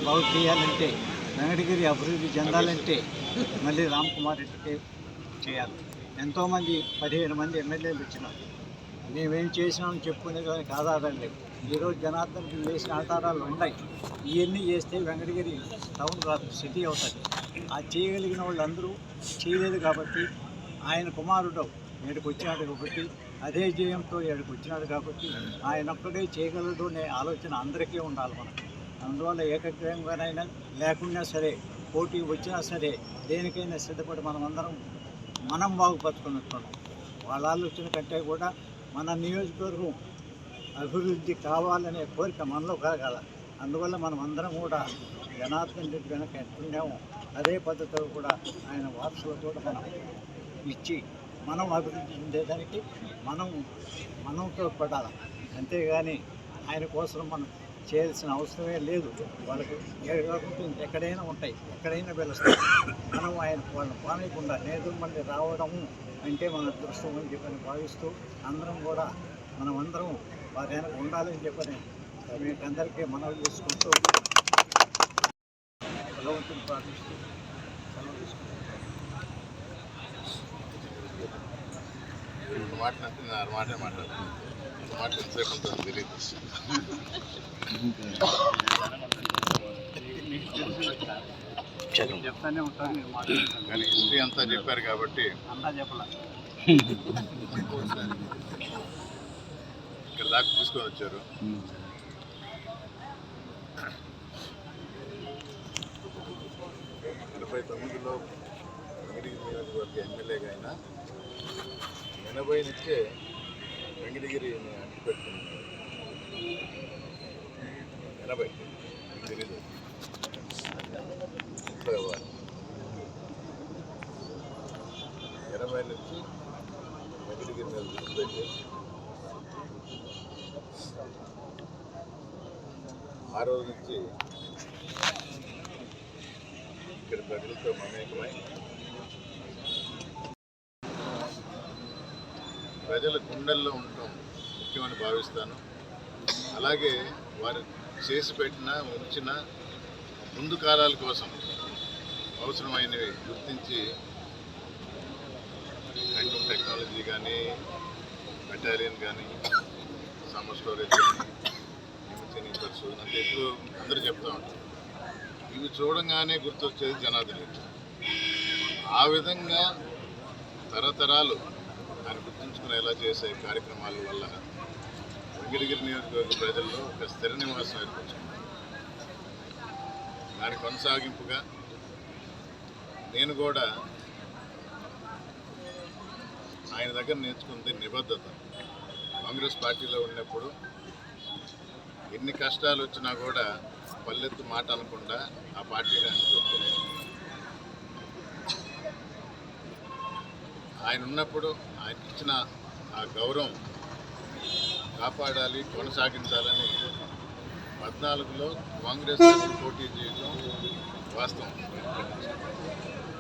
బాగు చేయాలంటే, వెంకటగిరి అభివృద్ధి చెందాలంటే మళ్ళీ రామ్ కుమార్ రెడ్డికి చేయాలి. ఎంతోమంది 15 మంది ఎమ్మెల్యేలు వచ్చినారు. మేమేం చేసినామని చెప్పుకునే దానికి ఆధారాలు లేవు. ఈరోజు జనార్దన్కి వేసిన ఆధారాలు ఉన్నాయి. ఇవన్నీ చేస్తే వెంకటగిరి టౌన్ కాదు, సిటీ అవుతుంది. ఆ చేయగలిగిన వాళ్ళందరూ చేయలేదు కాబట్టి ఆయన కుమారుడు ఇక్కడికి వచ్చినాడు కాబట్టి, అదే జయంతో ఇక్కడికి వచ్చినాడు కాబట్టి ఆయన ఒక్కడే చేయగలడు అనే ఆలోచన అందరికీ ఉండాలి మనకు. అందువల్ల ఏకగ్రీవంగానైనా లేకున్నా సరే, పోటీ వచ్చినా సరే, దేనికైనా సిద్ధపడి మనం బాగుపరుచుకున్నట్టున్నాం. వాళ్ళ ఆలోచన కంటే కూడా మన నియోజకవర్గం అభివృద్ధి కావాలనే కోరిక మనలో కలగాల. అందువల్ల మనం అందరం కూడా జనార్దన్ రెడ్డి వెనక ఎట్టున్నాము అదే పద్ధతిలో కూడా ఆయన వారసులతో మనం ఇచ్చి మనం అభివృద్ధి చెందేదానికి మనం తోడ్పడాలి. అంతేగాని ఆయన కోసం మనం చేయాల్సిన అవసరమే లేదు. వాళ్ళకి ఎక్కడైనా ఉంటాయి, ఎక్కడైనా వెలుస్తాయి. మనం వాళ్ళని పానీయకుండా నేదు మళ్ళీ రావడము అంటే మన అదృష్టం అని చెప్పని భావిస్తూ అందరం కూడా మనమందరం వారి వెనక ఉండాలని చెప్పని మీకు అందరికీ మనవి చేసుకుంటూ భగవంతుని ప్రార్థిస్తూ సెలవు తీసుకుంటాం. చెప్తానే ఉంటాను, మీరు మాట్లాడతాను. కానీ హిస్టరీ అంతా చెప్పారు కాబట్టి అంతా చెప్పాల. ఇక్కడ దాకా తీసుకొని వచ్చారు. 89లో వెంకటగిరి నియోజకవర్గ ఎమ్మెల్యేగా అయినా 80 నుంచే వెంకటగిరిని అడ్డుపెట్టుకున్నారు. 80 తెలీదు, 80 నుంచి వెంకటగిరి మీద దృష్టి పెట్టి ఆ రోజు నుంచి ఇక్కడ ప్రజలతో మమేకమై ప్రజల గుండెల్లో ఉండటం ముఖ్యమని భావిస్తాను. అలాగే వారు చేసి పెట్టిన ఉంచిన ముందు కాలాల కోసం అవసరమైనవి గుర్తించి హ్యాండ్లూమ్ టెక్నాలజీ కానీ, బెటాలియన్ కానీ, సమ్మర్ స్టోరేజ్ కానీ, ఇమిటేనింగ్ పరిశోధన అంటే ఎక్కువ అందరూ చెప్తా ఉంటారు. ఇవి చూడంగానే గుర్తొచ్చేది జనార్దన్ రెడ్డి. ఆ విధంగా తరతరాలు ఆయన గుర్తుంచుకునేలా చేసే కార్యక్రమాల వల్ల వెంకటగిరి నియోజకవర్గ ప్రజల్లో ఒక స్థిర నివాసం ఏర్పడుతుంది. దాని కొనసాగింపుగా నేను కూడా ఆయన దగ్గర నేర్చుకుంది నిబద్ధత. కాంగ్రెస్ పార్టీలో ఉన్నప్పుడు ఎన్ని కష్టాలు వచ్చినా కూడా పల్లెత్తు మాట అనకుండా ఆ పార్టీని ఆయన చూసుకోలేదు. ఆయన ఉన్నప్పుడు ఆయనకి ఇచ్చిన ఆ గౌరవం కాపాడాలి, కొనసాగించాలని 14లో కాంగ్రెస్ పోటీ చేయడం వాస్తవం.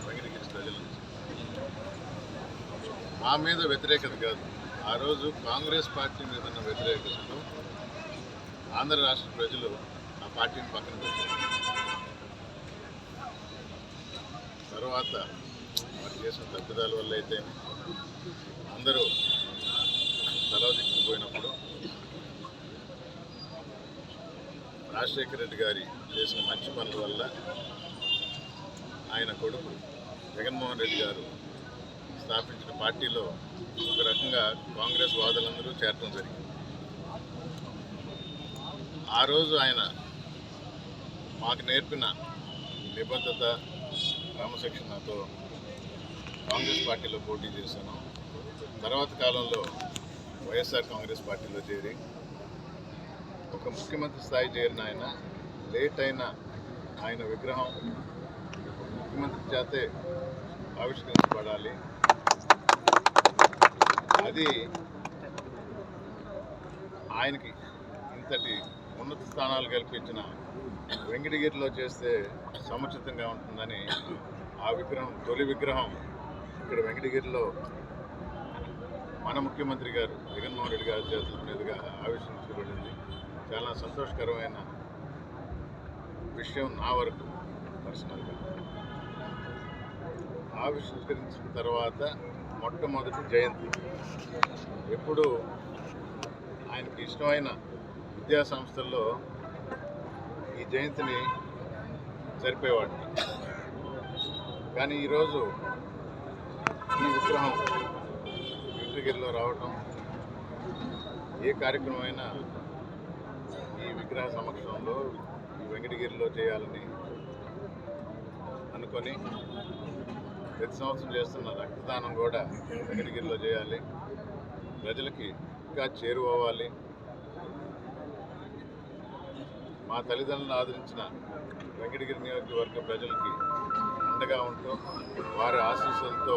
వెంకటగిరి ప్రజల నుంచి మా మీద వ్యతిరేకత కాదు, ఆ రోజు కాంగ్రెస్ పార్టీ మీద ఉన్న వ్యతిరేకతతో ఆంధ్ర రాష్ట్ర ప్రజలు ఆ పార్టీని పక్కన పెట్టారు. తర్వాత వారు చేసిన తప్పిదాల వల్ల అయితే అందరూ తల దిక్కుపోయినప్పుడు రాజశేఖర రెడ్డి గారి చేసిన మంచి పనుల వల్ల ఆయన కొడుకు జగన్మోహన్ రెడ్డి గారు స్థాపించిన పార్టీలో ఒక రకంగా కాంగ్రెస్ వాదులందరూ చేరటం జరిగింది. ఆ రోజు ఆయన మాకు నేర్పిన నిబద్ధత, క్రమశిక్షణతో కాంగ్రెస్ పార్టీలో పోటీ చేశాను. తర్వాత కాలంలో వైఎస్ఆర్ కాంగ్రెస్ పార్టీలో చేరి ఒక ముఖ్యమంత్రి స్థాయి చేరిన ఆయన లేట్ అయిన ఆయన విగ్రహం ముఖ్యమంత్రి చేతే ఆవిష్కరించబడాలి. అది ఆయనకి ఇంతటి ఉన్నత స్థానాలు కల్పించిన వెంకటగిరిలో చేస్తే సముచితంగా ఉంటుందని ఆ విగ్రహం, తొలి విగ్రహం ఇక్కడ వెంకటగిరిలో మన ముఖ్యమంత్రి గారు జగన్మోహన్ రెడ్డి గారి చేతుల మీదుగా ఆవిష్కరించబడింది. చాలా సంతోషకరమైన విషయం నా వరకు పర్సనల్గా. ఆవిష్కరించిన తర్వాత మొట్టమొదటి జయంతి ఎప్పుడు ఆయనకి ఇష్టమైన విద్యా సంస్థల్లో ఈ జయంతిని జరిపేవాడిని. కానీ ఈరోజు ఈ విగ్రహం వెంకటగిరిలో రావటం, ఏ కార్యక్రమం అయినా ఈ విగ్రహ సమక్షంలో ఈ వెంకటగిరిలో చేయాలని అనుకొని ప్రతి సంవత్సరం చేస్తున్న రక్తదానం కూడా వెంకటగిరిలో చేయాలి, ప్రజలకి ఇంకా చేరువవ్వాలి. మా తల్లిదండ్రులను ఆదరించిన వెంకటగిరి నియోజకవర్గ ప్రజలకి అండగా ఉంటూ వారి ఆశీస్సులతో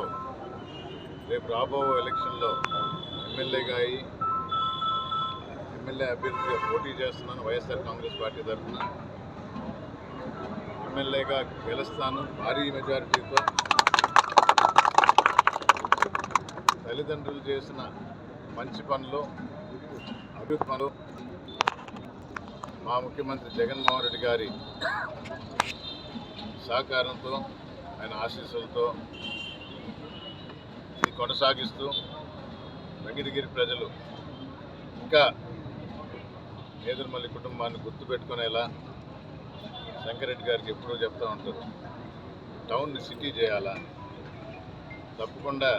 రేపు రాబో ఎలక్షన్లో ఎమ్మెల్యేగా అయ్యి ఎమ్మెల్యే అభ్యర్థిగా పోటీ చేస్తున్నాను. వైఎస్ఆర్ కాంగ్రెస్ పార్టీ తరఫున ఎమ్మెల్యేగా గెలుస్తాను భారీ మెజారిటీతో. తల్లిదండ్రులు చేసిన మంచి పనులు, అభివృద్ధి పనులు, మా ముఖ్యమంత్రి జగన్మోహన్ రెడ్డి గారి సహకారంతో, ఆయన ఆశీస్సులతో ఇది కొనసాగిస్తూ వెంకటగిరి ప్రజలు ఇంకా నేదురుమల్లి కుటుంబాన్ని గుర్తుపెట్టుకునేలా శంకరెడ్డి గారికి ఎప్పుడూ చెప్తూ ఉంటారు, టౌన్ని సిటీ చేయాలా. తప్పకుండా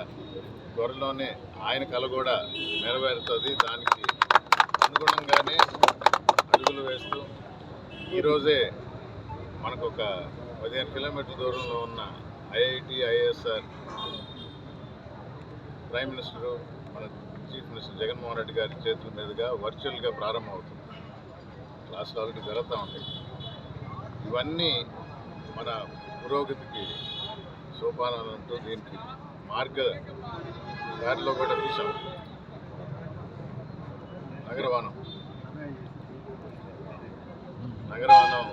త్వరలోనే ఆయన కల కూడా నెరవేరుతుంది. దానికి అనుగుణంగానే అడుగులు వేస్తూ ఈరోజే మనకు ఒక 15 కిలోమీటర్ల దూరంలో ఉన్న ఐఐటి, ఐఎస్ఆర్ ప్రైమ్ మినిస్టరు, మన చీఫ్ మినిస్టర్ జగన్మోహన్ రెడ్డి గారి చేతుల మీదుగా వర్చువల్గా ప్రారంభమవుతుంది. క్లాసులు ఆల్రెడీ జరుగుతూ ఉంటాయి. ఇవన్నీ మన పురోగతికి సోపానాలంటూ దీనికి మార్గ దారిలో కూడా చూసాం. నగరవనం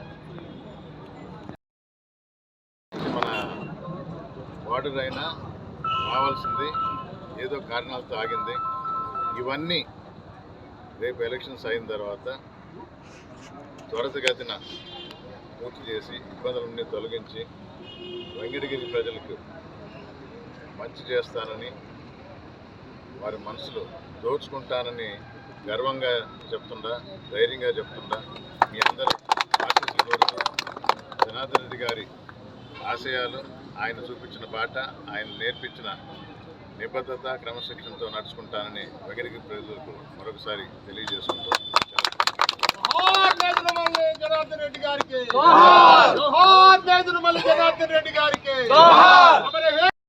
మన వార్డు అయినా రావాల్సింది ఏదో కారణాలతో ఆగింది. ఇవన్నీ రేపు ఎలక్షన్స్ అయిన తర్వాత త్వరితగతిన పూర్తి చేసి ఇబ్బందులన్నీ తొలగించి వెంకటగిరి ప్రజలకు మంచి చేస్తానని, వారి మనసులో దోచుకుంటానని గర్వంగా చెప్తుండా, ధైర్యంగా చెప్తుండా మీ అందరూ ఆశీస్సులు కోరుతూ జనార్దన్ రెడ్డి గారి ఆశయాలు, ఆయన చూపించిన బాట, ఆయన నేర్పించిన నిబద్ధత, క్రమశిక్షణతో నడుచుకుంటానని వెంకటగిరి ప్రజలకు మరొకసారి తెలియజేసుకుంటూ జనార్దన్ రెడ్డి గారికి